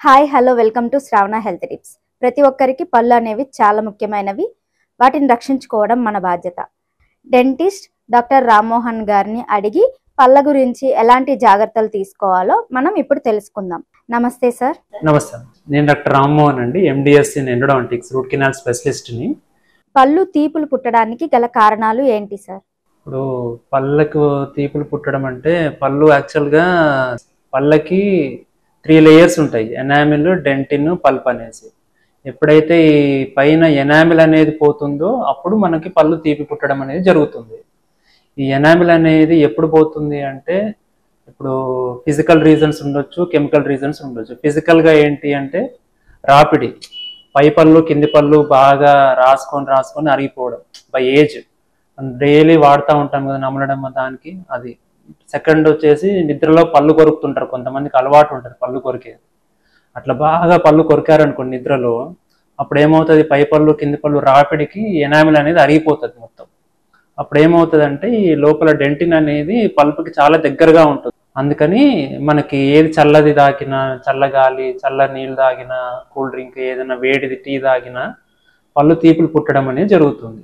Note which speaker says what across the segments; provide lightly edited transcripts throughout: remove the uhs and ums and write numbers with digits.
Speaker 1: Hi hello welcome to Shravana health tips. ప్రతి ఒక్కరికి పళ్ళు అనేవి చాలా ముఖ్యమైనవి. వాటిని రక్షించుకోవడం మన బాధ్యత. డెంటిస్ట్ డాక్టర్ రామ్మోహన్ గారిని అడిగి పళ్ళ గురించి ఎలాంటి జాగ్రత్తలు తీసుకోవాలో మనం ఇప్పుడు తెలుసుకుందాం. నమస్తే సార్.
Speaker 2: నమస్తే, నేను డాక్టర్ రామ్మోహన్ అండి, MDS in endodontics, root canal స్పెషలిస్ట్ని.
Speaker 1: పళ్ళు తీపులు పుట్టడానికి గల కారణాలు ఏంటి సార్?
Speaker 2: ఇప్పుడు పళ్ళకు తీపులు పుట్టడం అంటే పళ్ళు యాక్చువల్గా పళ్ళకి 3 లేయర్స్ ఉంటాయి: ఎనామిల్, డెంటిన్, పల్ప్ అనేసి. ఎప్పుడైతే ఈ పైన ఎనామిల్ అనేది పోతుందో అప్పుడు మనకి పళ్ళు తీపి పుట్టడం అనేది జరుగుతుంది. ఈ ఎనామిల్ అనేది ఎప్పుడు పోతుంది అంటే ఇప్పుడు ఫిజికల్ రీజన్స్ ఉండొచ్చు, కెమికల్ రీజన్స్ ఉండొచ్చు. ఫిజికల్గా ఏంటి అంటే రాపిడి, పై పళ్ళు కింది పళ్ళు బాగా రాసుకొని అరిగిపోవడం బై ఏజ్. డైలీ వాడుతూ ఉంటాం కదా నమలడం, దానికి అది. సెకండ్ వచ్చేసి నిద్రలో పళ్ళు కొరుకుతుంటారు, కొంతమందికి అలవాటు ఉంటుంది పళ్ళు కొరికేది. అట్లా బాగా పళ్ళు కొరికారనుకోండి నిద్రలో, అప్పుడు ఏమవుతుంది, పై పళ్ళు కింది పళ్ళు రాపిడికి ఎనామిల్ అనేది అరిగిపోతుంది మొత్తం. అప్పుడు ఏమవుతుంది అంటే ఈ లోపల డెంటిన్ అనేది పల్పుకి చాలా దగ్గరగా ఉంటుంది. అందుకని మనకి ఏది చల్లది తాగినా, చల్లగాలి, చల్ల నీళ్ళు తాగినా, కూల్ డ్రింక్ ఏదైనా వేడిది టీ తాగినా పళ్ళు తీపులు పుట్టడం అనేది జరుగుతుంది.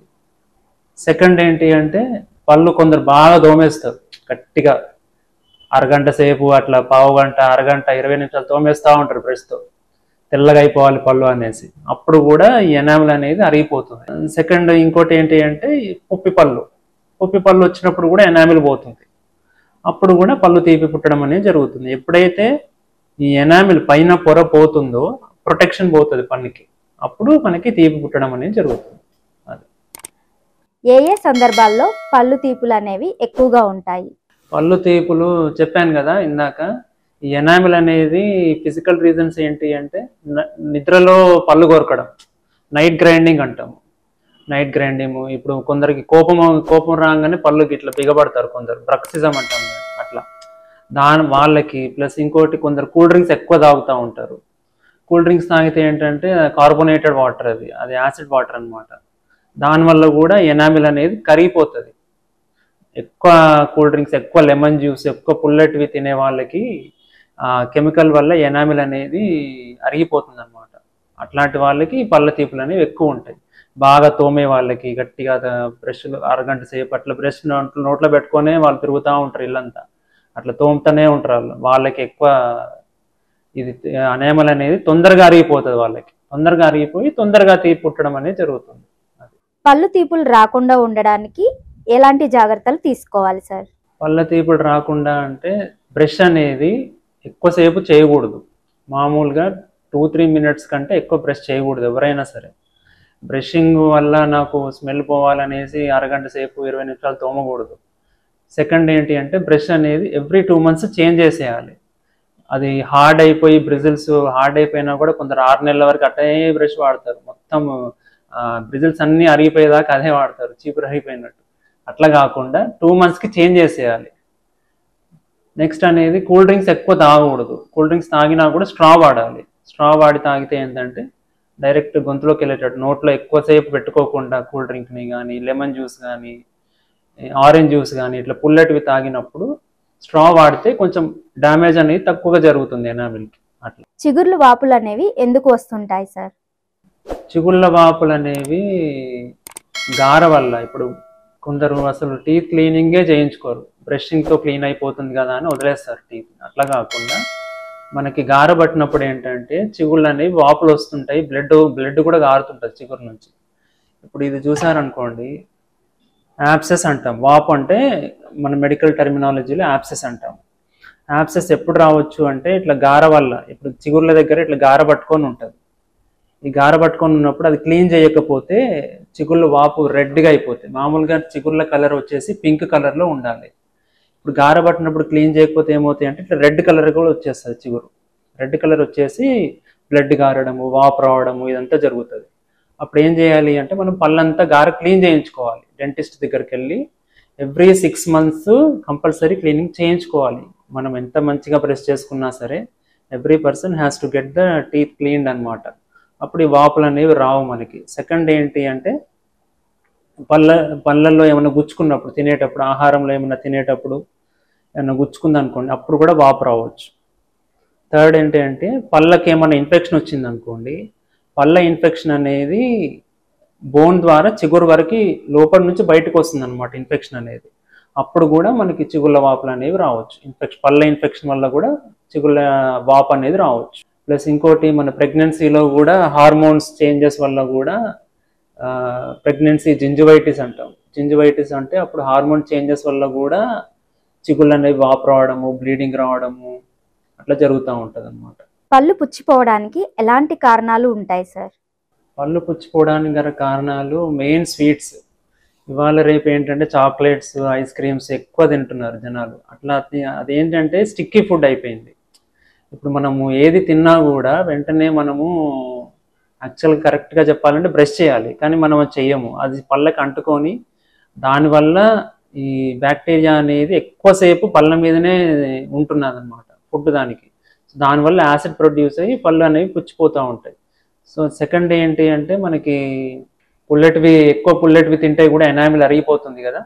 Speaker 2: సెకండ్ ఏంటి అంటే పళ్ళు కొందరు బాగా దోమేస్తారు గట్టిగా, అరగంట సేపు అట్లా, పావు గంట, అరగంట, 20 నిమిషాలు తోమేస్తూ ఉంటారు బ్రష్తో, తెల్లగా అయిపోవాలి పళ్ళు అనేసి. అప్పుడు కూడా ఈ ఎనామిల్ అనేది అరిగిపోతుంది. సెకండ్ ఇంకోటి ఏంటి అంటే పుప్పి పళ్ళు వచ్చినప్పుడు కూడా ఎనామిల్ పోతుంది. అప్పుడు కూడా పళ్ళు తీపి పుట్టడం అనేది జరుగుతుంది. ఎప్పుడైతే ఈ ఎనామిల్ పైన పొర పోతుందో ప్రొటెక్షన్ పోతుంది పన్నుకి, అప్పుడు మనకి తీపి పుట్టడం అనేది జరుగుతుంది.
Speaker 1: ఏ ఏ సందర్భాల్లో పళ్ళు తీపులు అనేవి ఎక్కువగా ఉంటాయి?
Speaker 2: పళ్ళు తీపులు చెప్పాను కదా ఇందాక. ఈ ఎనామిల్ అనేది ఫిజికల్ రీజన్స్ ఏంటి అంటే నిద్రలో పళ్ళు కొరకడం, నైట్ గ్రైండింగ్ అంటాము. నైట్ గ్రైండింగ్, ఇప్పుడు కొందరికి కోపం రాగానే పళ్ళుకి ఇట్లా బిగబడతారు, కొందరు బ్రక్సిజం అంటాం అట్లా, వాళ్ళకి. ప్లస్ ఇంకోటి, కొందరు కూల్ డ్రింక్స్ ఎక్కువ తాగుతూ ఉంటారు. కూల్ డ్రింక్స్ తాగితే ఏంటంటే కార్బోనేటెడ్ వాటర్, అది యాసిడ్ వాటర్ అనమాట. దానివల్ల కూడా ఎనామిల్ అనేది కరిగిపోతుంది. ఎక్కువ కూల్ డ్రింక్స్, ఎక్కువ లెమన్ జ్యూస్, ఎక్కువ పుల్లటివి తినే వాళ్ళకి కెమికల్ వల్ల ఎనామిల్ అనేది అరిగిపోతుంది అనమాట. అట్లాంటి వాళ్ళకి పళ్ళ తీపులు అనేవి ఎక్కువ ఉంటాయి. బాగా తోమే వాళ్ళకి గట్టిగా బ్రష్లు అరగంట సేపు అట్లా బ్రష్ నోట్లో పెట్టుకొనే వాళ్ళు తిరుగుతూ ఉంటారు ఇల్లంతా, అట్లా తోముతూనే ఉంటారు. వాళ్ళకి ఎక్కువ ఇది ఎనామిల్ అనేది తొందరగా అరిగిపోతుంది, వాళ్ళకి తొందరగా అరిగిపోయి తొందరగా తీపి పుట్టడం అనేది జరుగుతుంది.
Speaker 1: పళ్ళు తీపులు రాకుండా ఉండడానికి ఎలాంటి జాగ్రత్తలు తీసుకోవాలి సార్?
Speaker 2: పళ్ళ తీపులు రాకుండా అంటే బ్రష్ అనేది ఎక్కువసేపు చేయకూడదు. మామూలుగా 2-3 మినిట్స్ కంటే ఎక్కువ బ్రష్ చేయకూడదు ఎవరైనా సరే. బ్రషింగ్ వల్ల నాకు స్మెల్ పోవాలనేసి అరగంట సేపు 20 నిమిషాలు తోమకూడదు. సెకండ్ ఏంటి అంటే బ్రష్ అనేది ఎవ్రీ 2 మంత్స్ చేంజ్ చేసేయాలి. అది హార్డ్ అయిపోయి బ్రిజిల్స్ హార్డ్ అయిపోయినా కూడా కొందరు 6 నెలల వరకు అట్టే బ్రష్ వాడతారు, మొత్తం బ్రిజిల్స్ అన్నీ అరిగిపోయేదాకా అదే వాడతారు, చీపురు అరిగిపోయినట్టు. అట్లా కాకుండా 2 మంత్స్కి చేంజ్ చేసేయాలి. నెక్స్ట్ అనేది కూల్ డ్రింక్స్ ఎక్కువ తాగకూడదు. కూల్ డ్రింక్స్ తాగినా కూడా స్ట్రా వాడాలి. స్ట్రా వాడి తాగితే ఏంటంటే డైరెక్ట్ గొంతులోకి వెళ్ళేటట్టు, నోట్లో ఎక్కువసేపు పెట్టుకోకుండా కూల్ డ్రింక్ని కానీ, లెమన్ జ్యూస్ కానీ, ఆరెంజ్ జ్యూస్ కానీ ఇట్లా పుల్లటివి తాగినప్పుడు స్ట్రా వాడితే కొంచెం డ్యామేజ్ అనేది తక్కువగా జరుగుతుంది ఎనామిల్కి. అట్లా
Speaker 1: చిగుర్లు వాపులు అనేవి ఎందుకు వస్తుంటాయి సార్?
Speaker 2: చిగుళ్ళ వాపులు అనేవి గార వల్ల. ఇప్పుడు కొందరు అసలు టీత్ క్లీనింగే చేయించుకోరు, బ్రషింగ్తో క్లీన్ అయిపోతుంది కదా అని వదిలేస్తారు టీత్. అట్లా కాకుండా మనకి గార పట్టినప్పుడు ఏంటంటే చిగుళ్ళు అనేవి వాపులు వస్తుంటాయి, బ్లడ్ కూడా గారుతుంటుంది చిగురు నుంచి. ఇప్పుడు ఇది చూసారనుకోండి, యాప్సెస్ అంటాం. వాపు అంటే మన మెడికల్ టర్మినాలజీలో యాప్సెస్ అంటాం. యాప్సెస్ ఎప్పుడు రావచ్చు అంటే ఇట్లా గార వల్ల. ఇప్పుడు చిగుర్ల దగ్గర ఇట్లా గార పట్టుకొని ఉంటుంది. ఈ గార పట్టుకొని ఉన్నప్పుడు అది క్లీన్ చేయకపోతే చిగుళ్ళు వాపు రెడ్గా అయిపోతాయి. మామూలుగా చిగుళ్ళ కలర్ వచ్చేసి పింక్ కలర్లో ఉండాలి. ఇప్పుడు గార పట్టినప్పుడు క్లీన్ చేయకపోతే ఏమవుతాయి అంటే ఇట్లా రెడ్ కలర్ కూడా వచ్చేస్తుంది చిగురు. రెడ్ కలర్ వచ్చేసి బ్లడ్ గారడము, వాపు రావడము ఇదంతా జరుగుతుంది. అప్పుడు ఏం చేయాలి అంటే మనం పళ్ళంతా గార క్లీన్ చేయించుకోవాలి. డెంటిస్ట్ దగ్గరికి వెళ్ళి ఎవ్రీ 6 మంత్స్ కంపల్సరీ క్లీనింగ్ చేయించుకోవాలి. మనం ఎంత మంచిగా బ్రష్ చేసుకున్నా సరే every person has to get the teeth cleaned అనమాట. అప్పుడు ఈ వాపులు అనేవి రావు మనకి. సెకండ్ ఏంటి అంటే పళ్ళల్లో ఏమైనా గుచ్చుకున్నప్పుడు, తినేటప్పుడు, ఆహారంలో ఏమైనా తినేటప్పుడు ఏమైనా గుచ్చుకుంది అనుకోండి, అప్పుడు కూడా వాపు రావచ్చు. థర్డ్ ఏంటి అంటే పళ్ళకి ఏమైనా ఇన్ఫెక్షన్ వచ్చింది అనుకోండి, పళ్ళ ఇన్ఫెక్షన్ అనేది బోన్ ద్వారా చిగురు వరకు లోపల నుంచి బయటకు వస్తుంది అనమాట ఇన్ఫెక్షన్ అనేది. అప్పుడు కూడా మనకి చిగుళ్ళ వాపులు అనేవి రావచ్చు. పళ్ళ ఇన్ఫెక్షన్ వల్ల కూడా చిగుళ్ళ వాపు అనేది రావచ్చు. ప్లస్ ఇంకోటి మన ప్రెగ్నెన్సీలో కూడా హార్మోన్స్ చేంజెస్ వల్ల కూడా ప్రెగ్నెన్సీ జింజివైటిస్ అంటాం. జింజివైటిస్ అంటే అప్పుడు హార్మోన్ చేంజెస్ వల్ల కూడా చిగుళ్ళు అనేవి వాపు రావడము, బ్లీడింగ్ రావడము అట్లా జరుగుతూ ఉంటుంది అనమాట.
Speaker 1: పళ్ళు పుచ్చిపోవడానికి ఎలాంటి కారణాలు ఉంటాయి సార్?
Speaker 2: పళ్ళు పుచ్చిపోవడానికి గల కారణాలు మెయిన్ స్వీట్స్. ఇవాళ రేపు ఏంటంటే చాక్లెట్స్, ఐస్ క్రీమ్స్ ఎక్కువ తింటున్నారు జనాలు. అట్లా అదేంటంటే స్టిక్కీ ఫుడ్ అయిపోయింది. ఇప్పుడు మనము ఏది తిన్నా కూడా వెంటనే మనము యాక్చువల్గా కరెక్ట్గా చెప్పాలంటే బ్రష్ చేయాలి, కానీ మనం అది చెయ్యము. అది పళ్ళకి అంటుకొని దానివల్ల ఈ బ్యాక్టీరియా అనేది ఎక్కువసేపు పళ్ళ మీదనే ఉంటున్నది అనమాట ఫుడ్ దానికి. దానివల్ల యాసిడ్ ప్రొడ్యూస్ అయ్యి పళ్ళు అనేవి పుచ్చిపోతూ ఉంటాయి. సో సెకండ్ ఏంటి అంటే మనకి ఎక్కువ పుల్లటివి తింటే కూడా ఎనామిల్ అరిగిపోతుంది కదా.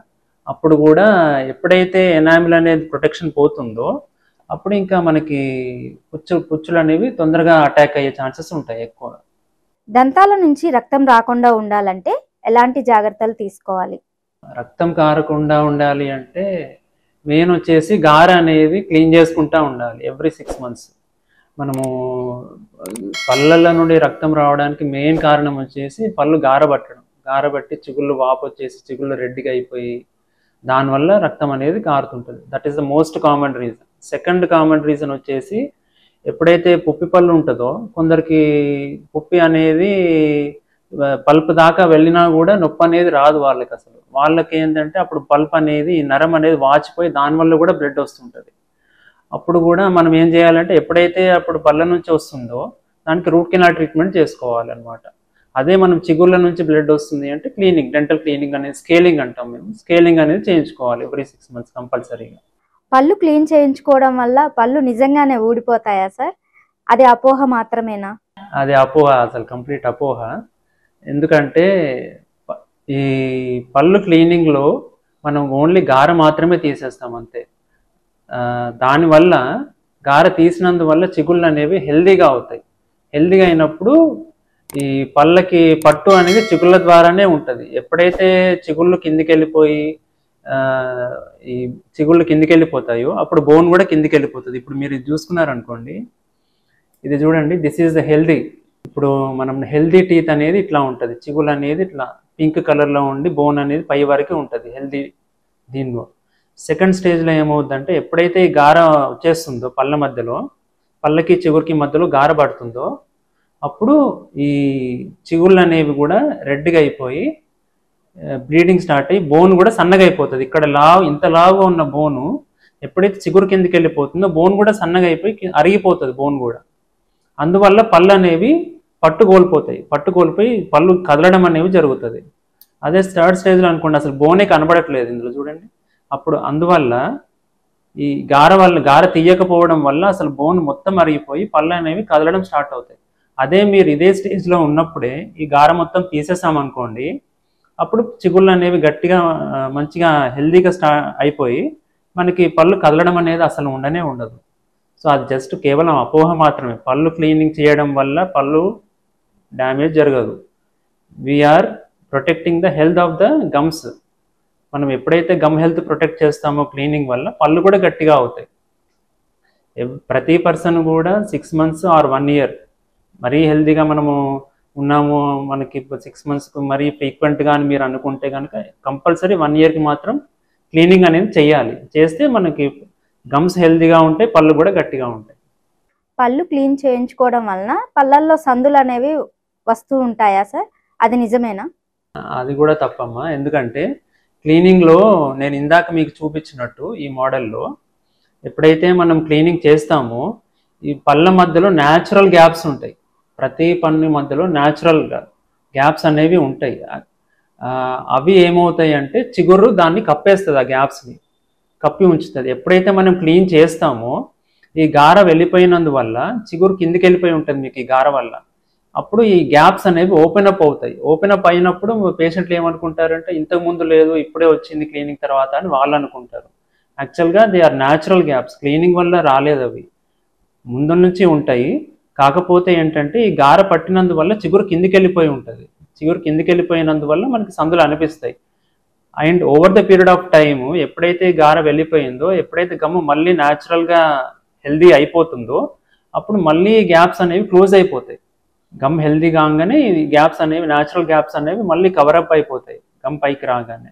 Speaker 2: అప్పుడు కూడా ఎప్పుడైతే ఎనామిల్ అనేది ప్రొటెక్షన్ పోతుందో అప్పుడు ఇంకా మనకి పుచ్చులు అనేవి తొందరగా అటాక్ అయ్యే ఛాన్సెస్ ఉంటాయి ఎక్కువ.
Speaker 1: దంతాల నుంచి రక్తం రాకుండా ఉండాలంటే ఎలాంటి జాగ్రత్తలు తీసుకోవాలి?
Speaker 2: రక్తం కారకుండా ఉండాలి అంటే మెయిన్ వచ్చేసి గార అనేది క్లీన్ చేసుకుంటూ ఉండాలి ఎవ్రీ 6 months. మనము పళ్ళ నుండి రక్తం రావడానికి మెయిన్ కారణం వచ్చేసి పళ్ళు గారబట్టి చిగుళ్ళు వాపు వచ్చేసి చిగుళ్ళు రెడ్డిగా అయిపోయి దానివల్ల రక్తం అనేది కారుతుంటుంది. That is the most common reason. Second common reason వచ్చేసి ఎప్పుడైతే పుప్పి పళ్ళు ఉంటుందో కొందరికి పుప్పి అనేది పల్ప్ దాకా వెళ్ళినా కూడా నొప్పి అనేది రాదు వాళ్ళకి. అసలు వాళ్ళకి ఏంటంటే అప్పుడు పల్ప్ అనేది నరం అనేది వాచిపోయి దానివల్ల కూడా బ్లడ్ వస్తుంటుంది. అప్పుడు కూడా మనం ఏం చేయాలంటే ఎప్పుడైతే అప్పుడు పళ్ళ నుంచి వస్తుందో దానికి రూట్ కెనాల్ ట్రీట్మెంట్ చేసుకోవాలన్నమాట. అదే మనం చిగుళ్ళ నుంచి బ్లడ్ వస్తుంది అంటే క్లీనింగ్, డెంటల్ క్లీనింగ్ అనేది స్కేలింగ్ అంటాం మేము. స్కేలింగ్ అనేది చేయించుకోవాలి ఎవ్రీ 6 months కంపల్సరీగా.
Speaker 1: పళ్ళు క్లీన్ చేయించుకోవడం వల్ల పళ్ళు నిజంగానే ఊడిపోతాయా సార్? అది అపోహ మాత్రమేనా?
Speaker 2: అది అపోహ, అసలు కంప్లీట్ అపోహ. ఎందుకంటే ఈ పళ్ళు క్లీనింగ్లో మనం ఓన్లీ గార మాత్రమే తీసేస్తాం అంతే. దానివల్ల గార తీసినందువల్ల చిగుళ్ళు అనేవి హెల్దీగా అవుతాయి. హెల్దీగా అయినప్పుడు ఈ పళ్ళకి పట్టు అనేది చిగుళ్ళ ద్వారానే ఉంటుంది. ఎప్పుడైతే చిగుళ్ళు కిందికి వెళ్ళిపోయి ఈ చిగుళ్ళు కిందికి వెళ్ళిపోతాయో అప్పుడు బోన్ కూడా కిందికి వెళ్ళిపోతుంది. ఇప్పుడు మీరు ఇది చూసుకున్నారనుకోండి, ఇది చూడండి, దిస్ ఈజ్ ద హెల్దీ. ఇప్పుడు మనం హెల్దీ టీత్ అనేది ఇట్లా ఉంటుంది, చిగుళ్ళు అనేది ఇట్లా పింక్ కలర్లో ఉండి బోన్ అనేది పై వరకు ఉంటుంది హెల్దీ. దీనిలో సెకండ్ స్టేజ్లో ఏమవుతుందంటే ఎప్పుడైతే ఈ గార వచ్చేస్తుందో పళ్ళకి చిగురికి మధ్యలో గార పడుతుందో అప్పుడు ఈ చిగుళ్ళు అనేవి కూడా రెడ్గా అయిపోయి బ్లీడింగ్ స్టార్ట్ అయ్యి బోన్ కూడా సన్నగా అయిపోతుంది. ఇక్కడ ఇంత లావుగా ఉన్న బోను ఎప్పుడైతే చిగురు కిందకి వెళ్ళిపోతుందో బోన్ కూడా సన్నగా అయిపోయి అరిగిపోతుంది బోన్ కూడా. అందువల్ల పళ్ళు అనేవి పట్టుకోల్పోయి పళ్ళు కదలడం అనేవి జరుగుతుంది. అదే థర్డ్ స్టేజ్లో అనుకోండి అసలు బోనే కనబడట్లేదు ఇందులో చూడండి. అప్పుడు అందువల్ల ఈ గార తీయకపోవడం వల్ల అసలు బోన్ మొత్తం అరిగిపోయి పళ్ళు అనేవి కదలడం స్టార్ట్ అవుతాయి. అదే మీరు ఇదే స్టేజ్లో ఉన్నప్పుడే ఈ గార మొత్తం తీసేసామనుకోండి అప్పుడు చిగుళ్ళు అనేవి గట్టిగా మంచిగా హెల్దీగా అయిపోయి మనకి పళ్ళు కదలడం అనేది అసలు ఉండదు. సో అది జస్ట్ కేవలం అపోహ మాత్రమే. పళ్ళు క్లీనింగ్ చేయడం వల్ల పళ్ళు డ్యామేజ్ జరగదు. We're protecting the health of the gums. మనం ఎప్పుడైతే గమ్ హెల్త్ ప్రొటెక్ట్ చేస్తామో క్లీనింగ్ వల్ల పళ్ళు కూడా గట్టిగా అవుతాయి. ప్రతి పర్సన్ కూడా 6 months ఆర్ 1 year మరీ హెల్తీగా మనము ఉన్నాము, మనకి 6 monthsకు మరీ ఫ్రీక్వెంట్గా అని మీరు అనుకుంటే కనుక కంపల్సరీ 1 yearకి మాత్రం క్లీనింగ్ అనేది చేయాలి. చేస్తే మనకి గమ్స్ హెల్తీగా ఉంటాయి, పళ్ళు కూడా గట్టిగా ఉంటాయి.
Speaker 1: పళ్ళు క్లీన్ చేయించుకోవడం వలన పళ్ళల్లో సందులు అనేవి వస్తూ ఉంటాయా సార్? అది నిజమేనా?
Speaker 2: అది కూడా తప్పమ్మా. ఎందుకంటే క్లీనింగ్లో నేను ఇందాక మీకు చూపించినట్టు ఈ మోడల్లో ఎప్పుడైతే మనం క్లీనింగ్ చేస్తామో ఈ పళ్ళ మధ్యలో న్యాచురల్ గ్యాప్స్ ఉంటాయి. ప్రతి పన్ను మధ్యలో న్యాచురల్ గ్యాప్స్ అనేవి ఉంటాయి. అవి ఏమవుతాయి అంటే చిగురు దాన్ని కప్పేస్తుంది, ఆ గ్యాప్స్ని కప్పి ఉంచుతుంది. ఎప్పుడైతే మనం క్లీన్ చేస్తామో ఈ గార వెళ్ళిపోయినందువల్ల చిగురు కిందికి వెళ్ళిపోయి ఉంటుంది మీకు ఈ గార వల్ల. అప్పుడు ఈ గ్యాప్స్ అనేవి ఓపెన్ అప్ అవుతాయి. ఓపెన్ అప్ అయినప్పుడు పేషెంట్లు ఏమనుకుంటారంటే ఇంతకుముందు లేదు ఇప్పుడే వచ్చింది క్లీనింగ్ తర్వాత అని వాళ్ళు అనుకుంటారు. యాక్చువల్గా they are natural gaps, cleaning వల్ల రాలేదు అవి. ముందు నుంచి ఉంటాయి. కాకపోతే ఏంటంటే ఈ గార పట్టినందువల్ల చిగురు కిందికి వెళ్ళిపోయి ఉంటుంది. చిగురు కిందికి వెళ్ళిపోయినందువల్ల మనకి సందులు అనిపిస్తాయి. And over the period of time ఎప్పుడైతే గార వెళ్ళిపోయిందో, ఎప్పుడైతే గమ్ము మళ్ళీ న్యాచురల్గా హెల్దీ అయిపోతుందో అప్పుడు మళ్ళీ గ్యాప్స్ అనేవి క్లోజ్ అయిపోతాయి. గమ్ హెల్దీ కాగానే ఈ గ్యాప్స్ అనేవి, న్యాచురల్ గ్యాప్స్ అనేవి మళ్ళీ కవరప్ అయిపోతాయి గమ్ పైకి రాగానే.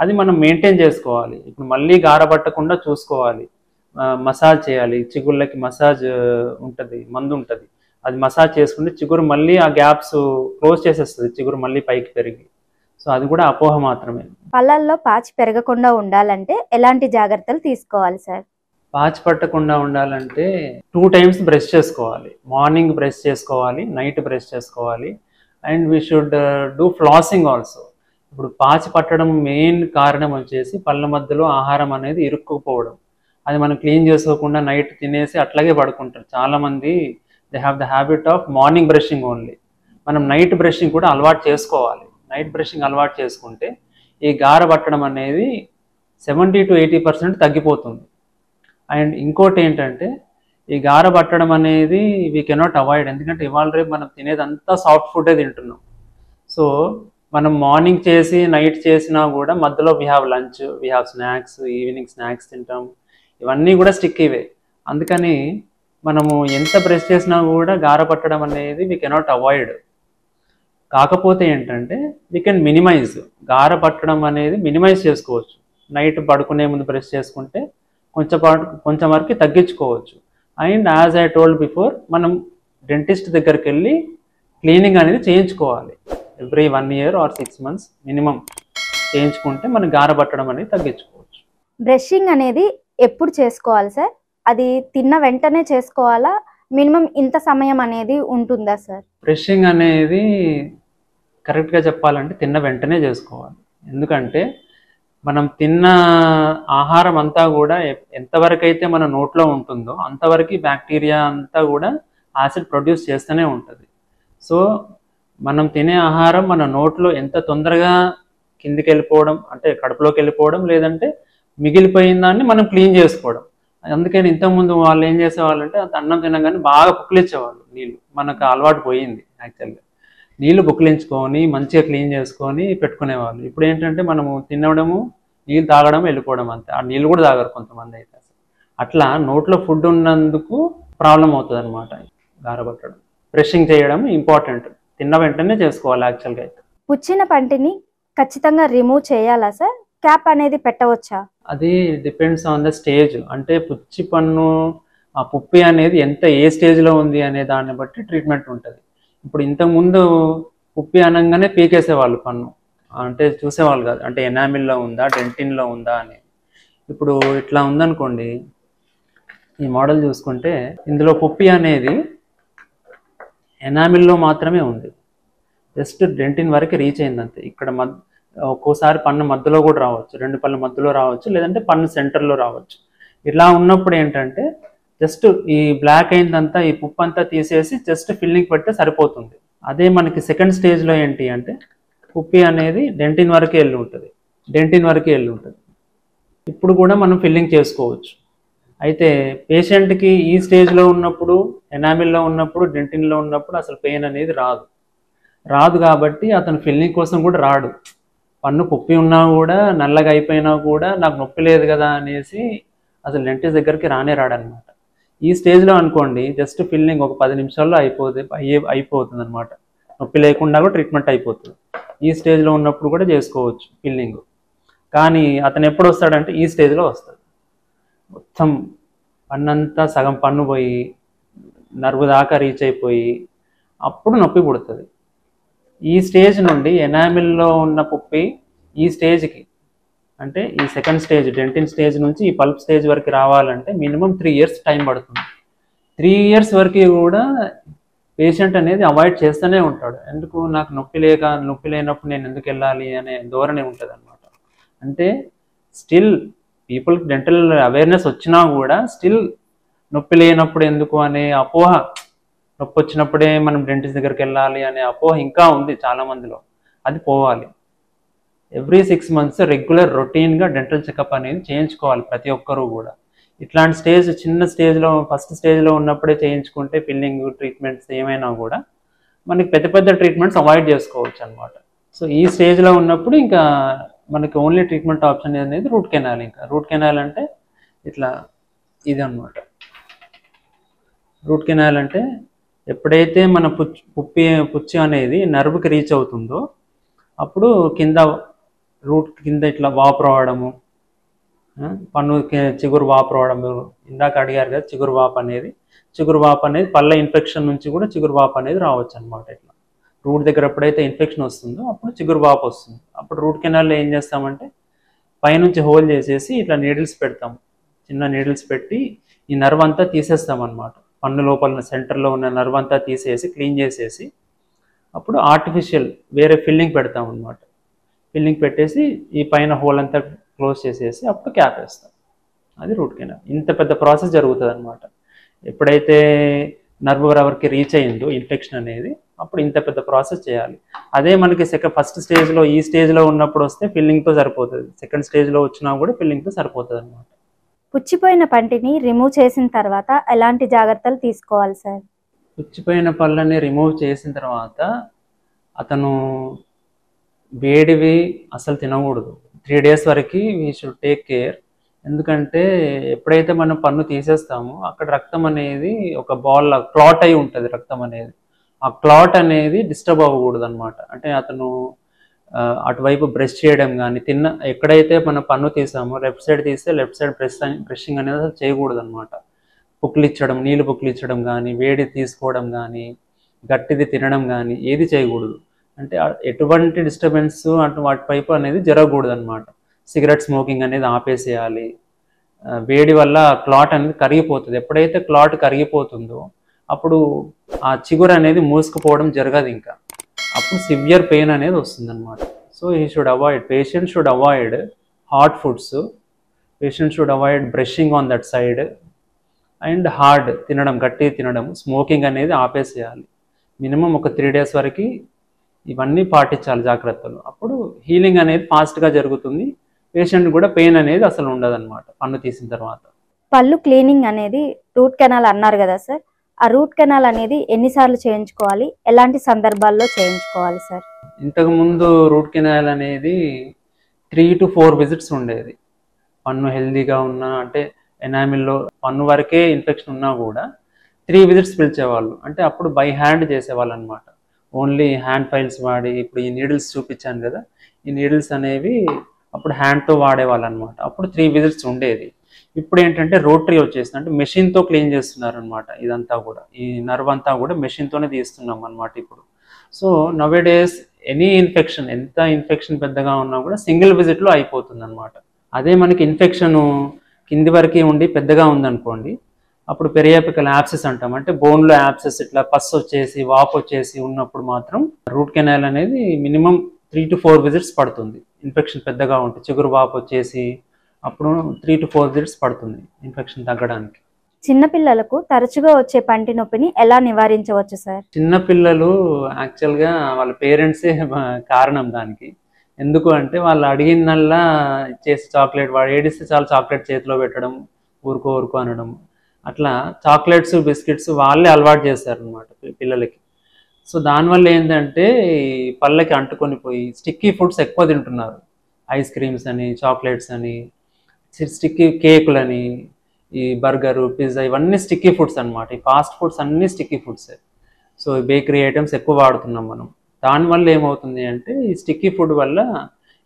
Speaker 2: అది మనం మెయింటైన్ చేసుకోవాలి. ఇప్పుడు మళ్ళీ గారబట్టకుండా చూసుకోవాలి. మసాజ్ చేయాలి, చిగుళ్ళకి మసాజ్ ఉంటుంది, మందు ఉంటుంది, అది మసాజ్ చేసుకుంటే చిగురు మళ్ళీ ఆ గ్యాప్స్ క్లోజ్ చేసేస్తుంది, చిగురు మళ్ళీ పైకి పెరిగి. సో అది కూడా అపోహ మాత్రమే.
Speaker 1: పళ్ళల్లో పాచి పెరగకుండా ఉండాలంటే ఎలాంటి జాగ్రత్తలు తీసుకోవాలి సార్?
Speaker 2: పాచి పట్టకుండా ఉండాలంటే 2 times బ్రష్ చేసుకోవాలి. మార్నింగ్ బ్రష్ చేసుకోవాలి, నైట్ బ్రష్ చేసుకోవాలి. And we should do flossing also. ఇప్పుడు పాచి పట్టడం మెయిన్ కారణం వచ్చేసి పళ్ళ మధ్యలో ఆహారం అనేది ఇరుక్కుపోవడం. అది మనం క్లీన్ చేసుకోకుండా నైట్ తినేసి అట్లాగే పడుకుంటారు చాలామంది. They have the habit of morning brushing only. మనం నైట్ బ్రషింగ్ కూడా అలవాటు చేసుకోవాలి. నైట్ బ్రషింగ్ అలవాటు చేసుకుంటే ఈ గార పట్టడం అనేది 70 to 80% తగ్గిపోతుంది. అండ్ ఇంకోటి ఏంటంటే ఈ గార పట్టడం అనేది వీ కెనాట్ అవాయిడ్. ఎందుకంటే ఇవాళ రేపు మనం తినేదంతా సాఫ్ట్ ఫుడ్డే తింటున్నాం. సో మనం మార్నింగ్ చేసి నైట్ చేసినా కూడా మధ్యలో we have lunch, we have snacks, evening snacks తింటాం. ఇవన్నీ కూడా స్టిక్ ఇవే. అందుకని మనము ఎంత బ్రష్ చేసినా కూడా గార పట్టడం అనేది వీ కెనాట్ అవాయిడ్. కాకపోతే ఏంటంటే వీ కెన్ మినిమైజ్. గార పట్టడం అనేది మినిమైజ్ చేసుకోవచ్చు. నైట్ పడుకునే ముందు బ్రష్ చేసుకుంటే కొంచెం వరకు తగ్గించుకోవచ్చు. And as I told before, మనం డెంటిస్ట్ దగ్గరికి వెళ్ళి క్లీనింగ్ అనేది చేయించుకోవాలి. Every 1 year or 6 months minimum చేయించుకుంటే మనం గార పట్టడం అనేది తగ్గించుకోవచ్చు.
Speaker 1: బ్రషింగ్ అనేది ఎప్పుడు చేసుకోవాలి సార్? అది తిన్న వెంటనే చేసుకోవాలా? మినిమం ఇంత సమయం అనేది ఉంటుందా సార్?
Speaker 2: బ్రషింగ్ అనేది కరెక్ట్గా చెప్పాలంటే తిన్న వెంటనే చేసుకోవాలి. ఎందుకంటే మనం తిన్న ఆహారం అంతా కూడా ఎంతవరకు అయితే మన నోట్లో ఉంటుందో అంతవరకు బ్యాక్టీరియా అంతా కూడా యాసిడ్ ప్రొడ్యూస్ చేస్తూనే ఉంటుంది. సో మనం తినే ఆహారం మన నోట్లో ఎంత తొందరగా కిందికి వెళ్ళిపోవడం, అంటే కడుపులోకి వెళ్ళిపోవడం, లేదంటే మిగిలిపోయిన దాన్ని మనం క్లీన్ చేసుకోవడం. అందుకని ఇంతకుముందు వాళ్ళు ఏం చేసేవాళ్ళంటే అంత అన్నం తినగానే బాగా పుక్కిలించేవాళ్ళు నీళ్ళు. మనకు అలవాటు పోయింది యాక్చువల్గా. నీళ్ళు పుక్కిలించుకొని మంచిగా క్లీన్ చేసుకొని పెట్టుకునేవాళ్ళు. ఇప్పుడు ఏంటంటే మనము తినడము, నీళ్ళు తాగడం, వెళ్ళిపోవడం అంతే. ఆ నీళ్ళు కూడా తాగరు కొంతమంది అయితే. అట్లా నోట్లో ఫుడ్ ఉన్నందుకు ప్రాబ్లం అవుతుంది అనమాట గారబట్టడం. బ్రషింగ్ చేయడం ఇంపార్టెంట్, తిన్న వెంటనే చేసుకోవాలి యాక్చువల్గా అయితే.
Speaker 1: పుచ్చిన పంటిని ఖచ్చితంగా రిమూవ్ చేయాలా సార్? క్యాప్ అనేది పెట్టవచ్చా?
Speaker 2: అది డిపెండ్స్ ఆన్ ద స్టేజ్. అంటే పుచ్చి పన్ను ఆ పుప్పి అనేది ఏ స్టేజ్లో ఉంది అనే దాన్ని బట్టి ట్రీట్మెంట్ ఉంటుంది. ఇప్పుడు ఇంతకుముందు పుప్పి అనగానే పీకేసేవాళ్ళు పన్ను, అంటే చూసేవాళ్ళు కాదు, అంటే ఎనామిల్లో ఉందా, డెంటిన్లో ఉందా అని. ఇప్పుడు ఇట్లా ఉందనుకోండి, ఈ మోడల్ చూసుకుంటే ఇందులో పుప్పి అనేది ఎనామిల్లో మాత్రమే ఉంది, జస్ట్ డెంటిన్ వరకు రీచ్ అయిందంతే. ఇక్కడ ఒక్కోసారి పన్ను మధ్యలో కూడా రావచ్చు, 2 పళ్ళ మధ్యలో రావచ్చు, లేదంటే పన్ను సెంటర్లో రావచ్చు. ఇలా ఉన్నప్పుడు ఏంటంటే జస్ట్ ఈ బ్లాక్ అయిందంతా, ఈ పుప్పు అంతా తీసేసి జస్ట్ ఫిల్లింగ్ పెడితే సరిపోతుంది. అదే మనకి సెకండ్ స్టేజ్లో ఏంటి అంటే పుప్పి అనేది డెంటిన్ వరకే వెళ్ళి ఉంటుంది. ఇప్పుడు కూడా మనం ఫిల్లింగ్ చేసుకోవచ్చు. అయితే పేషెంట్కి ఈ స్టేజ్లో ఉన్నప్పుడు, ఎనామిల్లో ఉన్నప్పుడు, డెంటిన్లో ఉన్నప్పుడు అసలు పెయిన్ అనేది రాదు కాబట్టి అతను ఫిల్లింగ్ కోసం కూడా రాడు. పన్ను పుప్పి ఉన్నా కూడా, నల్లగా అయిపోయినా కూడా నాకు నొప్పి లేదు కదా అనేసి అసలు డెంటిస్ట్ దగ్గరికి రాడనమాట. ఈ స్టేజ్లో అనుకోండి జస్ట్ ఫిల్లింగ్ ఒక 10 నిమిషాల్లో అయిపోతుంది అనమాట. నొప్పి లేకుండా కూడా ట్రీట్మెంట్ అయిపోతుంది. ఈ స్టేజ్లో ఉన్నప్పుడు కూడా చేసుకోవచ్చు ఫిల్లింగ్. కానీ అతను ఎప్పుడు వస్తాడంటే ఈ స్టేజ్లో వస్తాడు. మొత్తం పన్నంతా సగం పన్ను పోయి నర్వు దాకా రీచ్ అయిపోయి అప్పుడు నొప్పి పుడుతుంది. ఈ స్టేజ్ నుండి ఎనామిల్లో ఉన్న పుప్పి ఈ స్టేజ్కి, అంటే ఈ సెకండ్ స్టేజ్ డెంటిన్ స్టేజ్ నుంచి ఈ పల్ప్ స్టేజ్ వరకు రావాలంటే మినిమం 3 years టైం పడుతుంది. 3 years వరకు కూడా పేషెంట్ అనేది అవాయిడ్ చేస్తూనే ఉంటాడు. ఎందుకు, నాకు నొప్పి లేనప్పుడు నేను ఎందుకు వెళ్ళాలి అనే ధోరణి ఉంటుంది అనమాట. అంటే స్టిల్ పీపుల్కి డెంటల్ అవేర్నెస్ వచ్చినా కూడా స్టిల్ నొప్పి లేనప్పుడు ఎందుకు అనే అపోహ, నొప్పి వచ్చినప్పుడే మనం డెంటిస్ట్ దగ్గరికి వెళ్ళాలి అనే అపోహ ఇంకా ఉంది చాలామందిలో. అది పోవాలి. ఎవ్రీ 6 months రెగ్యులర్ రొటీన్గా డెంటల్ చెకప్ అనేది చేయించుకోవాలి ప్రతి ఒక్కరూ కూడా. ఇట్లాంటి స్టేజ్ చిన్న స్టేజ్లో ఫస్ట్ స్టేజ్లో ఉన్నప్పుడే చేయించుకుంటే ఫిల్లింగ్ ట్రీట్మెంట్స్ ఏమైనా కూడా మనకి పెద్ద పెద్ద ట్రీట్మెంట్స్ అవాయిడ్ చేసుకోవచ్చు అనమాట. సో ఈ స్టేజ్లో ఉన్నప్పుడు ఇంకా మనకి ఓన్లీ ట్రీట్మెంట్ ఆప్షన్ అనేది రూట్ కెనాల్. ఇంకా రూట్ కెనాల్ అంటే ఇట్లా ఇది అనమాట. రూట్ కెనాల్ అంటే ఎప్పుడైతే మన పుచ్చి అనేది నర్వ్కి రీచ్ అవుతుందో అప్పుడు కింద రూట్ కింద ఇట్లా వాపు రావడము, పన్ను చిగురు వాపు రావడము, ఇందాక అడిగారు కదా చిగురు వాపు అనేది పళ్ళ ఇన్ఫెక్షన్ నుంచి కూడా చిగురు వాపు అనేది రావచ్చు అనమాట. ఇట్లా రూట్ దగ్గర ఎప్పుడైతే ఇన్ఫెక్షన్ వస్తుందో అప్పుడు చిగురు వాపు వస్తుంది. అప్పుడు రూట్ కెనాల్లో ఏం చేస్తామంటే పైనుంచి హోల్ చేసేసి ఇట్లా నీడిల్స్ పెడతాం, చిన్న నీడిల్స్ పెట్టి ఈ నర్వ్ అంతా తీసేస్తాం అనమాట. పన్ను లోపల సెంటర్లో ఉన్న నర్వ్ అంతా తీసేసి క్లీన్ చేసేసి అప్పుడు ఆర్టిఫిషియల్ వేరే ఫిల్లింగ్ పెడతాం అనమాట. ఫిల్లింగ్ పెట్టేసి ఈ పైన హోల్ అంతా క్లోజ్ చేసేసి అప్పుడు క్యాప్ వేస్తాం. అది రూట్ కెనాల్. ఇంత పెద్ద ప్రాసెస్ జరుగుతుంది అనమాట. ఎప్పుడైతే నర్వ్ ఎవరికి రీచ్ అయ్యిందో ఇన్ఫెక్షన్ అనేది అప్పుడు ఇంత పెద్ద ప్రాసెస్ చేయాలి. అదే మనకి ఫస్ట్ స్టేజ్లో ఈ స్టేజ్లో ఉన్నప్పుడు వస్తే ఫిల్లింగ్తో సరిపోతుంది, సెకండ్ స్టేజ్లో వచ్చినా కూడా ఫిల్లింగ్తో సరిపోతుంది అనమాట.
Speaker 1: పుచ్చిపోయిన పంటిని రిమూవ్ చేసిన తర్వాత ఎలాంటి జాగ్రత్తలు తీసుకోవాలి సార్?
Speaker 2: పుచ్చిపోయిన పళ్ళని రిమూవ్ చేసిన తర్వాత అతను వేడివి అసలు తినకూడదు. 3 days వరకు వీ షుడ్ టేక్ కేర్. ఎందుకంటే ఎప్పుడైతే మనం పన్ను తీసేస్తామో అక్కడ రక్తం అనేది ఒక బాల్ క్లాట్ అయి ఉంటుంది. రక్తం అనేది ఆ క్లాట్ అనేది డిస్టర్బ్ అవ్వకూడదు అనమాట. అంటే అతను అటువైపు బ్రష్ చేయడం కానీ ఎక్కడైతే మనం పన్ను తీసామో లెఫ్ట్ సైడ్ తీస్తే లెఫ్ట్ సైడ్ బ్రషింగ్ అనేది అసలు చేయకూడదు అనమాట. నీళ్ళు పుక్కిలిచ్చడం కానీ, వేడి తీసుకోవడం కానీ, గట్టిది తినడం కానీ ఏది చేయకూడదు. అంటే ఎటువంటి డిస్టర్బెన్స్ వాటి వైపు అనేది జరగకూడదు అనమాట. సిగరెట్ స్మోకింగ్ అనేది ఆపేసేయాలి. వేడి వల్ల క్లాట్ అనేది కరిగిపోతుంది. ఎప్పుడైతే క్లాట్ కరిగిపోతుందో అప్పుడు ఆ చిగురు అనేది మూసుకుపోవడం జరగదు. ఇంకా అప్పుడు సివియర్ పెయిన్ అనేది వస్తుంది అనమాట. So patient should avoid hot foods, patient should avoid brushing on that side and hard తినడం, గట్టి తినడం, స్మోకింగ్ అనేది ఆపేసేయాలి. మినిమం ఒక 3 days వరకు ఇవన్నీ పాటించాలి జాగ్రత్తలు. అప్పుడు హీలింగ్ అనేది ఫాస్ట్గా జరుగుతుంది. పేషెంట్ కూడా పెయిన్ అనేది అసలు ఉండదు అనమాట పన్ను తీసిన తర్వాత.
Speaker 1: పళ్ళు క్లీనింగ్ అనేది రూట్ కెనాల్ అన్నారు కదా సార్, ఆ రూట్ కెనాల్ అనేది ఎన్నిసార్లు చేయించుకోవాలి, ఎలాంటి సందర్భాల్లో చేయించుకోవాలి సార్?
Speaker 2: ఇంతకుముందు రూట్ కెనాల్ అనేది 3 to 4 visits ఉండేది. పన్ను హెల్దీగా ఉన్నా అంటే ఎనామిల్లో పన్ను వరకే ఇన్ఫెక్షన్ ఉన్నా కూడా 3 visits పిలిచేవాళ్ళు. అంటే అప్పుడు బై హ్యాండ్ చేసేవాళ్ళు అనమాట. ఓన్లీ హ్యాండ్ ఫైల్స్ వాడి, ఇప్పుడు ఈ నీడిల్స్ చూపించాను కదా, ఈ నీడిల్స్ అనేవి అప్పుడు హ్యాండ్తో వాడేవాళ్ళు అనమాట. అప్పుడు 3 visits ఉండేది. ఇప్పుడు ఏంటంటే రోటరీ వచ్చేసింది, అంటే మెషిన్తో క్లీన్ చేస్తున్నారు అనమాట. ఇదంతా కూడా ఈ నర్వ్ అంతా కూడా మెషిన్తోనే తీస్తున్నాం అనమాట ఇప్పుడు. So now days any infection, ఎంత ఇన్ఫెక్షన్ పెద్దగా ఉన్నా కూడా సింగిల్ విజిట్లో అయిపోతుంది అనమాట. అదే మనకి ఇన్ఫెక్షన్ కింది వరకే ఉండి పెద్దగా ఉందనుకోండి, అప్పుడు పెరియాపికల్ యాప్సెస్ అంటాం. అంటే బోన్లో యాప్సెస్ ఇట్లా పస్ వచ్చేసి వాపు వచ్చేసి ఉన్నప్పుడు మాత్రం రూట్ కెనాల్ అనేది మినిమం 3 to 4 visits పడుతుంది. ఇన్ఫెక్షన్ పెద్దగా ఉంటే చిగురు వాపు వచ్చేసి అప్పుడు 3 to 4 visits పడుతుంది ఇన్ఫెక్షన్ తగ్గడానికి.
Speaker 1: చిన్నపిల్లలకు తరచుగా వచ్చే పంటి నొప్పిని ఎలా నివారించవచ్చు సార్?
Speaker 2: చిన్నపిల్లలు యాక్చువల్గా వాళ్ళ పేరెంట్సే కారణం దానికి. ఎందుకు అంటే వాళ్ళు అడిగిందల్లా ఇచ్చేసి చాక్లెట్, వాడు ఏడిస్తే చాలా చాక్లెట్ చేతిలో పెట్టడం, ఊరుకో అనడం, అట్లా చాక్లెట్స్ బిస్కెట్స్ వాళ్ళే అలవాటు చేస్తారు అనమాట పిల్లలకి. సో దానివల్ల ఏంటంటే పళ్ళకి అంటుకొని పోయి స్టిక్కీ ఫుడ్స్ ఎక్కువ తింటున్నారు. ఐస్ క్రీమ్స్ అని, చాక్లెట్స్ అని, స్టిక్కీ కేకులని, ఈ బర్గరు, పిజ్జా ఇవన్నీ స్టిక్కీ ఫుడ్స్ అనమాట. ఈ ఫాస్ట్ ఫుడ్స్ అన్నీ స్టిక్కీ ఫుడ్సే. సో బేకరీ ఐటమ్స్ ఎక్కువ వాడుతున్నాం మనం. దానివల్ల ఏమవుతుంది అంటే ఈ స్టిక్కీ ఫుడ్ వల్ల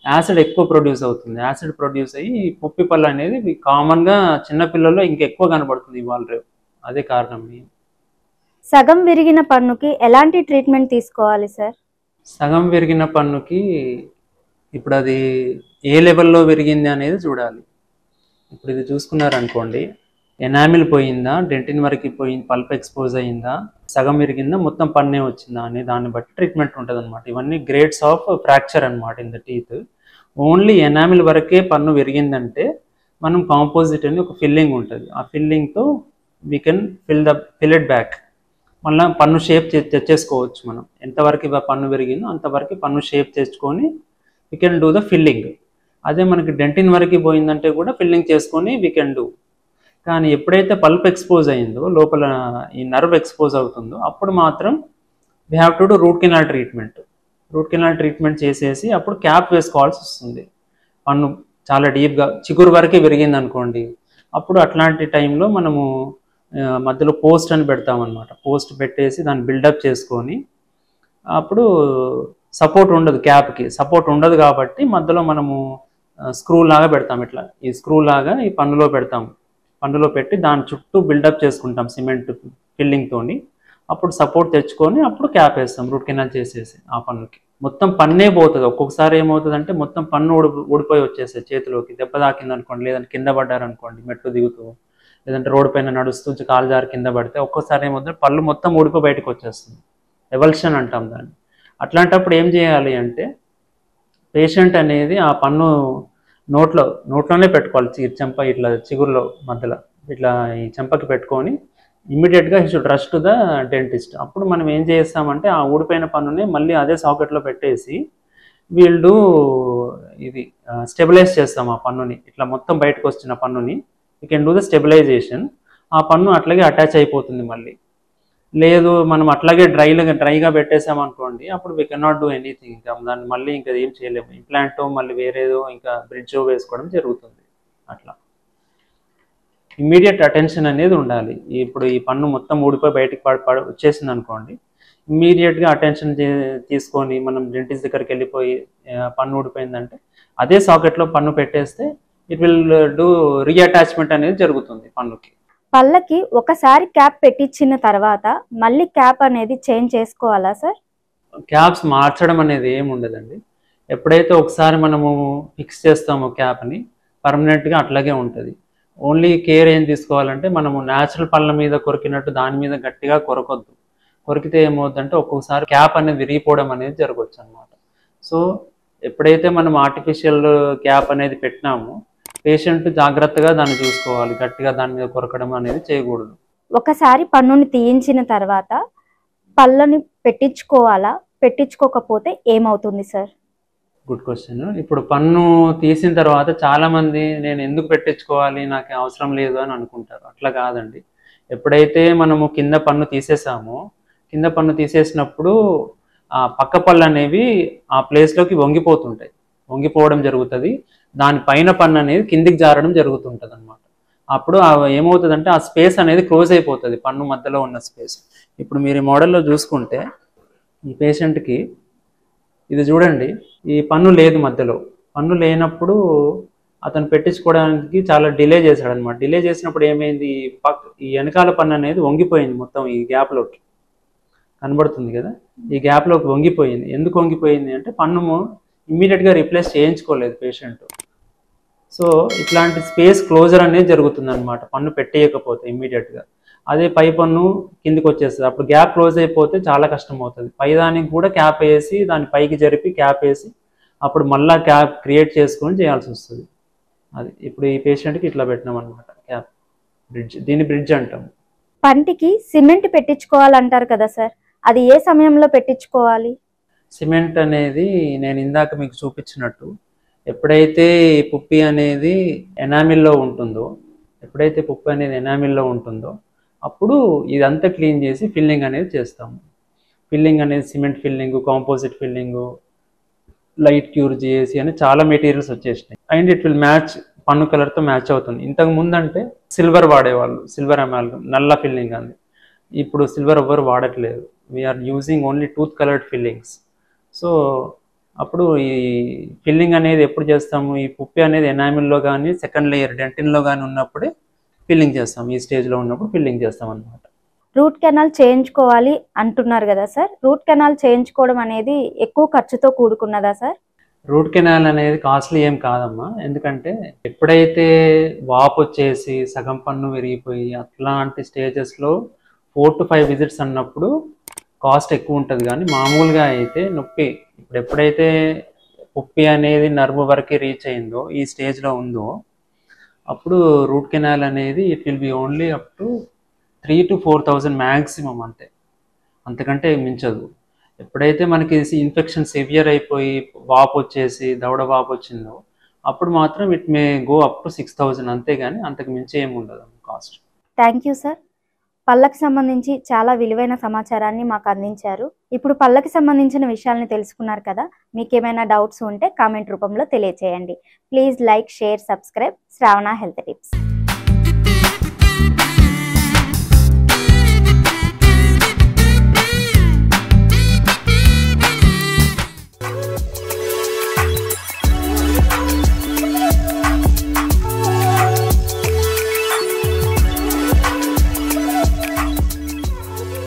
Speaker 2: యాసిడ్ ఎక్కువ ప్రొడ్యూస్ అవుతుంది. యాసిడ్ ప్రొడ్యూస్ అయ్యి పుప్పి పళ్ళు అనేది కామన్గా చిన్నపిల్లల్లో ఇంకెక్కువ కనబడుతుంది ఇవాళ రేపు. అదే కారణం.
Speaker 1: సగం విరిగిన పన్నుకి ఎలాంటి ట్రీట్మెంట్ తీసుకోవాలి సార్?
Speaker 2: సగం విరిగిన పన్నుకి ఇప్పుడు అది ఏ లెవెల్లో విరిగింది అనేది చూడాలి. ఇప్పుడు ఇది చూసుకున్నారనుకోండి, ఎనామిల్ పోయిందా, డెంటిన్ వరకు పోయింది, పల్ప్ ఎక్స్పోజ్ అయ్యిందా, సగం విరిగిందా, మొత్తం పన్నే వచ్చిందా అనే దాన్ని బట్టి ట్రీట్మెంట్ ఉంటుంది అనమాట. ఇవన్నీ గ్రేడ్స్ ఆఫ్ ఫ్రాక్చర్ అనమాట in the teeth. Only enamel వరకే పన్ను విరిగిందంటే మనం కాంపోజిట్ అని ఒక ఫిల్లింగ్ ఉంటుంది. ఆ ఫిల్లింగ్తో we can fill it back. మళ్ళీ పన్ను షేప్ తెచ్చేసుకోవచ్చు మనం. ఎంతవరకు పన్ను విరిగిందో అంతవరకు పన్ను షేప్ తెచ్చుకొని we can do the filling. అదే మనకి డెంటిన్ వరకు పోయిందంటే కూడా ఫిల్లింగ్ చేసుకొని వీ కెన్ డూ. కానీ ఎప్పుడైతే పల్ప్ ఎక్స్పోజ్ అయిందో, లోపల ఈ నర్వ్ ఎక్స్పోజ్ అవుతుందో, అప్పుడు మాత్రం we have to do root canal treatment. Root canal treatment చేసేసి అప్పుడు క్యాప్ వేసుకోవాల్సి వస్తుంది. పన్ను చాలా డీప్గా చిగురు వరకే విరిగింది అనుకోండి, అప్పుడు అట్లాంటి టైంలో మనము మధ్యలో పోస్ట్ అని పెడతామన్నమాట. పోస్ట్ పెట్టేసి దాన్ని బిల్డప్ చేసుకొని, అప్పుడు సపోర్ట్ ఉండదు, క్యాప్కి సపోర్ట్ ఉండదు కాబట్టి మధ్యలో మనము స్క్రూ లాగా పెడతాం. ఇట్లా ఈ స్క్రూ లాగా ఈ పన్నులో పెడతాం. పన్నులో పెట్టి దాని చుట్టూ బిల్డప్ చేసుకుంటాం సిమెంట్ ఫిల్లింగ్తోని. అప్పుడు సపోర్ట్ తెచ్చుకొని అప్పుడు క్యాప్ వేస్తాం రూట్ కెనాల్ చేసేసి. ఆ పన్నుకి మొత్తం పన్నే పోతుంది. ఒక్కొక్కసారి ఏమవుతుంది అంటే మొత్తం పన్ను ఊడిపోయి వచ్చేస్తుంది చేతిలోకి, దెబ్బ తాకింది అనుకోండి, లేదంటే కింద పడ్డారనుకోండి మెట్టు దిగుతూ, లేదంటే రోడ్డు పైన నడుస్తూ కాలు జారి కింద పడితే ఒక్కోసారి ఏమవుతుంది, పళ్ళు మొత్తం ఊడిపోయి బయటకు వచ్చేస్తుంది. ఎవల్షన్ అంటాం దాన్ని. అట్లాంటప్పుడు ఏం చేయాలి అంటే పేషెంట్ అనేది ఆ పన్ను నోట్లోనే పెట్టుకోవాలి. చెంప ఇట్లా చిగురులో మధ్యలో ఇట్లా ఈ చెంపకి పెట్టుకొని ఇమ్మీడియట్గా he should rush to the dentist. అప్పుడు మనం ఏం చేస్తామంటే ఆ ఊడిపోయిన పన్నుని మళ్ళీ అదే సాకెట్లో పెట్టేసి వీళ్ళు ఇది స్టెబిలైజ్ చేస్తాం ఆ పన్నుని. ఇట్లా మొత్తం బయటకు వచ్చిన పన్నుని you can do the stabilization. ఆ పన్ను అట్లాగే అటాచ్ అయిపోతుంది మళ్ళీ. లేదు మనం అట్లాగే డ్రైగా పెట్టేసామనుకోండి, అప్పుడు we can not do anything. ఇంకా దాన్ని మళ్ళీ ఇంకా ఏం చేయలేము. ఇంప్లాంటో మళ్ళీ వేరేదో ఇంకా బ్రిడ్జో వేసుకోవడం జరుగుతుంది. అట్లా ఇమ్మీడియట్ అటెన్షన్ అనేది ఉండాలి. ఇప్పుడు ఈ పన్ను మొత్తం ఊడిపోయి బయటికి వచ్చేసింది అనుకోండి, ఇమ్మీడియట్గా అటెన్షన్ తీసుకొని మనం డెంటిస్ట్ దగ్గరికి వెళ్ళిపోయి పన్ను ఊడిపోయిందంటే అదే సాకెట్లో పన్ను పెట్టేస్తే ఇట్ విల్ డూ రీఅటాచ్మెంట్ అనేది జరుగుతుంది పన్నుకి.
Speaker 1: పళ్ళకి ఒకసారి క్యాప్ పెట్టించిన తర్వాత మళ్ళీ క్యాప్ అనేది చేంజ్ చేసుకోవాలా సార్?
Speaker 2: క్యాప్స్ మార్చడం అనేది ఏమి ఉండదండి. ఎప్పుడైతే ఒకసారి మనము ఫిక్స్ చేస్తామో క్యాప్ని, పర్మనెంట్గా అట్లాగే ఉంటుంది. ఓన్లీ కేర్ ఏం తీసుకోవాలంటే మనము న్యాచురల్ పళ్ళ మీద కొరికినట్టు దాని మీద గట్టిగా కొరకొద్దు. కొరికితే ఏమవుతుందంటే ఒక్కొక్కసారి క్యాప్ అనేది విరిగిపోవడం అనేది జరగవచ్చు అనమాట. సో ఎప్పుడైతే మనం ఆర్టిఫిషియల్ క్యాప్ అనేది పెట్టినామో పేషెంట్ జాగ్రత్తగా దాన్ని చూసుకోవాలి. గట్టిగా దాని మీద కొరకడం అనేది చేయకూడదు.
Speaker 1: ఒకసారి పన్నుని తీయించిన తర్వాత పళ్ళని పెట్టించుకోవాలా? పెట్టించుకోకపోతే ఏమవుతుంది సార్?
Speaker 2: Good question. ఇప్పుడు పన్ను తీసిన తర్వాత చాలామంది నేను ఎందుకు పెట్టించుకోవాలి, నాకు అవసరం లేదు అని అనుకుంటారు. అట్లా కాదండి. ఎప్పుడైతే మనము కింద పన్ను తీసేసామో, కింద పన్ను తీసేసినప్పుడు ఆ పక్క పళ్ళు అనేవి ఆ ప్లేస్లోకి వంగిపోవడం జరుగుతుంది. దానిపైన పన్ను అనేది కిందికి జారడం జరుగుతుంటుంది అనమాట. అప్పుడు ఏమవుతుందంటే ఆ స్పేస్ అనేది క్లోజ్ అయిపోతుంది, పన్ను మధ్యలో ఉన్న స్పేస్. ఇప్పుడు మీరు ఈ మోడల్లో చూసుకుంటే ఈ పేషెంట్కి ఇది చూడండి, ఈ పన్ను లేదు మధ్యలో. పన్ను లేనప్పుడు అతను పెట్టించుకోవడానికి చాలా డిలే చేశాడు అనమాట. డిలే చేసినప్పుడు ఏమైంది, ఈ వెనకాల పన్ను అనేది వంగిపోయింది మొత్తం ఈ గ్యాప్లోకి. కనబడుతుంది కదా, ఈ గ్యాప్లోకి వంగిపోయింది. ఎందుకు వంగిపోయింది అంటే పన్ను ఇమ్మీడియట్గా రీప్లేస్ చేయించుకోలేదు పేషెంట్. సో ఇట్లాంటి స్పేస్ క్లోజర్ అనేది జరుగుతుంది అనమాట పన్ను పెట్టేయకపోతే ఇమ్మీడియట్గా. అదే పై పన్ను కిందికి వచ్చేస్తుంది. అప్పుడు గ్యాప్ క్లోజ్ అయిపోతే చాలా కష్టం అవుతుంది. పైదానికి కూడా క్యాప్ వేసి దాని పైకి జరిపి క్యాప్ వేసి అప్పుడు మళ్ళీ క్యాప్ క్రియేట్ చేసుకొని చేయాల్సి వస్తుంది. అది ఇప్పుడు ఈ పేషెంట్కి ఇట్లా పెట్టినాం అనమాట క్యాప్, బ్రిడ్జ్. దీన్ని బ్రిడ్జ్ అంటాం.
Speaker 1: పంటికి సిమెంట్ పెట్టించుకోవాలంటారు కదా సార్, అది ఏ సమయంలో పెట్టించుకోవాలి?
Speaker 2: సిమెంట్ అనేది నేను ఇందాక మీకు చూపించినట్టు ఎప్పుడైతే పుప్పి అనేది ఎనామిల్లో ఉంటుందో అప్పుడు ఇదంతా క్లీన్ చేసి ఫిల్లింగ్ అనేది చేస్తాము. ఫిల్లింగ్ అనేది cement filling, composite filling, light cure చేసి అని చాలా మెటీరియల్స్ వచ్చేసినాయి. అండ్ ఇట్ విల్ మ్యాచ్, పన్ను కలర్తో మ్యాచ్ అవుతుంది. ఇంతకు ముందు అంటే సిల్వర్ వాడేవాళ్ళు, సిల్వర్ అమాల్గమ్, నల్ల ఫిల్లింగ్ అంది. ఇప్పుడు సిల్వర్ ఎవ్వరు వాడట్లేదు. We're using only tooth coloured fillings. So అప్పుడు ఈ ఫిల్లింగ్ అనేది ఎప్పుడు చేస్తాము, ఈ పుప్పి అనేది ఎనామిల్లో కానీ సెకండ్ లేయర్ డెంటిన్లో కానీ ఉన్నప్పుడే ఫిల్లింగ్ చేస్తాం. ఈ స్టేజ్లో ఉన్నప్పుడు ఫిల్లింగ్ చేస్తాం అన్నమాట.
Speaker 1: రూట్ కెనాల్ చేయించుకోవాలి అంటున్నారు కదా సార్, రూట్ కెనాల్ చేయించుకోవడం అనేది ఎక్కువ ఖర్చుతో కూడుకున్నదా సార్?
Speaker 2: రూట్ కెనాల్ అనేది కాస్ట్లీ ఏం కాదమ్మా. ఎందుకంటే ఎప్పుడైతే వాపు వచ్చేసి సగం పన్ను విరిగిపోయి అట్లాంటి స్టేజెస్లో 4 to 5 విజిట్స్ అన్నప్పుడు కాస్ట్ ఎక్కువ ఉంటుంది. కానీ మామూలుగా అయితే నొప్పి ఇప్పుడు ఎప్పుడైతే పుప్పి అనేది నర్వ్ వరకు రీచ్ అయిందో, ఈ స్టేజ్లో ఉందో, అప్పుడు రూట్ కెనాల్ అనేది it will be only up to 3,000 to 4,000 maximum, అంతే, అంతకంటే మించదు. ఎప్పుడైతే మనకి ఇన్ఫెక్షన్ సివియర్ అయిపోయి వాపు వచ్చేసి దవడ వాపు వచ్చిందో అప్పుడు మాత్రం it may go up to 6,000, అంతేగాని అంతకు మించి ఏమి ఉండదు కాస్ట్.
Speaker 1: Thank you sir. పళ్ళకి సంబంధించి చాలా విలువైన సమాచారాన్ని మాకు అందించారు. ఇప్పుడు పళ్ళకి సంబంధించిన విషయాల్ని తెలుసుకున్నారు కదా. మీకు ఏమైనా డౌట్స్ ఉంటే కామెంట్ రూపంలో తెలియచేయండి. Please like, share, subscribe Shravana health tips.